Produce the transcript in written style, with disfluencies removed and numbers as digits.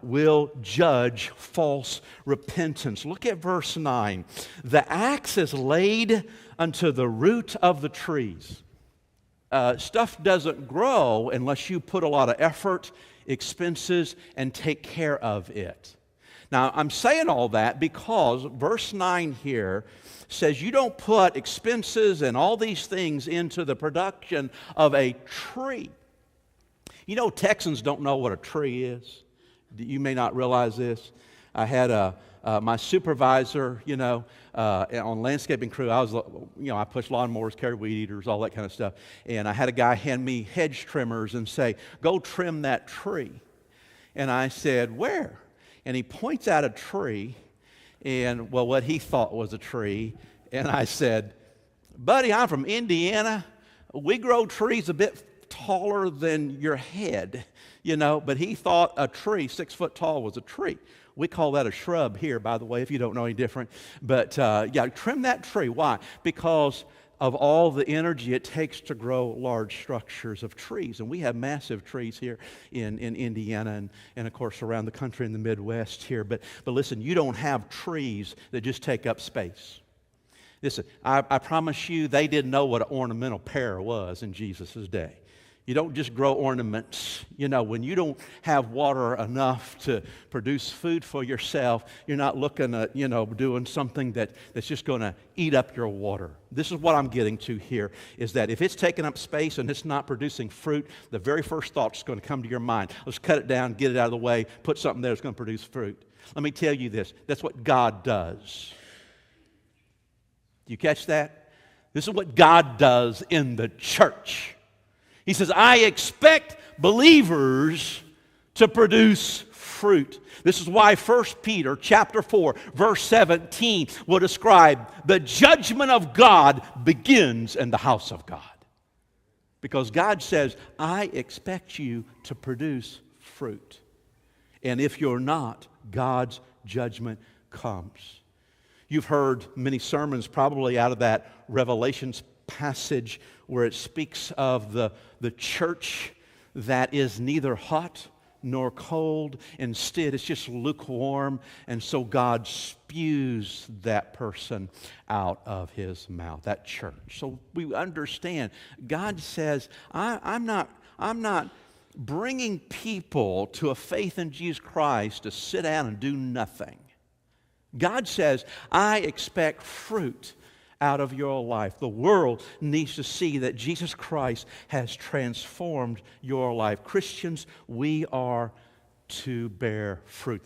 will judge false repentance. Look at verse 9. The axe is laid unto the root of the trees. Stuff doesn't grow unless you put a lot of effort, expenses, and take care of it. Now, I'm saying all that because verse 9 here says you don't put expenses and all these things into the production of a tree. You know, Texans don't know what a tree is. You may not realize this. I had my supervisor, on landscaping crew. I pushed lawnmowers, carried weed eaters, all that kind of stuff. And I had a guy hand me hedge trimmers and say, "Go trim that tree." And I said, "Where?" And he points out a tree, and what he thought was a tree. And I said, "Buddy, I'm from Indiana. We grow trees a bit taller than your head, but he thought a tree 6 foot tall was a tree. We call that a shrub here, by the way, if you don't know any different. But trim that tree. Why? Because of all the energy it takes to grow large structures of trees. And we have massive trees here in Indiana and of course around the country in the Midwest here. But listen, you don't have trees that just take up space. Listen, I promise you they didn't know what an ornamental pear was in Jesus' day. You don't just grow ornaments. When you don't have water enough to produce food for yourself, you're not looking at, doing something that's just going to eat up your water. This is what I'm getting to here, is that if it's taking up space and it's not producing fruit, the very first thought is going to come to your mind. Let's cut it down, get it out of the way, put something there that's going to produce fruit. Let me tell you this. That's what God does. Do you catch that? This is what God does in the church. He says, I expect believers to produce fruit. This is why 1 Peter chapter 4, verse 17 will describe the judgment of God begins in the house of God. Because God says, I expect you to produce fruit. And if you're not, God's judgment comes. You've heard many sermons probably out of that Revelations passage where it speaks of the church that is neither hot nor cold. Instead, it's just lukewarm. And so God spews that person out of his mouth, that church. So we understand. God says, I'm not bringing people to a faith in Jesus Christ to sit down and do nothing. God says, I expect fruit out of your life. The world needs to see that Jesus Christ has transformed your life. Christians, we are to bear fruit.